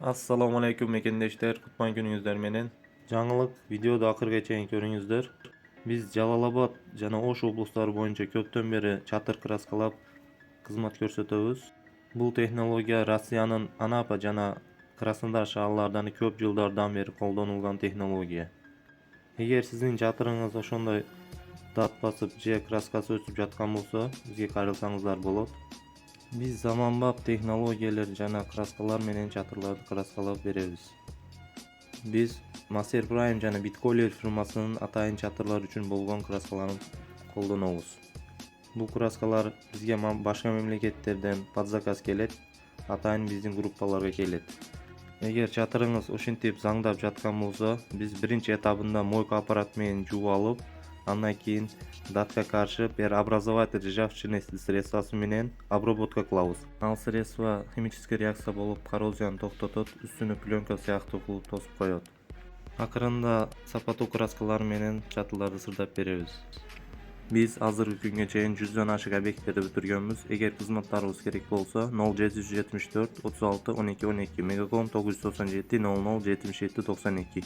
Assalomu alaykum mekendeşler, kutman günüňizler menen. Жаңылык videoda akırga çeyin görüňüzler. Biz Jalalabad jana Oş oblastlary boýunça köpden beri çatır kraskalap kızmat görsetöbüz. Bu tehnologiya Rossiýanyň Anapa jana Krasnodar şaharlardan köp ýyllardan beri koldanylgan tehnologiya. Eger sizin çatırıňyz oşondoy dat basyp je kraskasy ösüp жаткан bolsa, bizge gaýrylsaňyzlar bolot. Biz zamanbap tehnologiyalar jana kraskalar menen çatırlарды kraskalap berебiz. Biz Master Prime jana Bitcolor firmasynyň ataýyn çatırlar üçin bolgan kraskalary koldanabыз. Bu kraskalar bizge başga memleketlerden podzakaz kelet, ataýyn bizdin gruppalarga kelet. Eger çatırıňyz oşintip zaňdap жаткан bolsa, biz birinci etapynda moyka aparat menen жууп alıp, andan keyin datка karşı преобразователь ржавчины средствасы менен обработка кылабыз. Ал средство химический реакция болуп коррозияны токтотот, үстүнө пленка сыяктуу кылып тосуп коёт. Акырында сапаттуу краскалар менен чатыларды сырдап беребиз. Biz azırkı günge çeyin 100'den aşık obyektleri bütürgönbüz. Eger kızmatlарыбыз керек bolsa 0774 36 12 12 Megacom 997 00 77 92.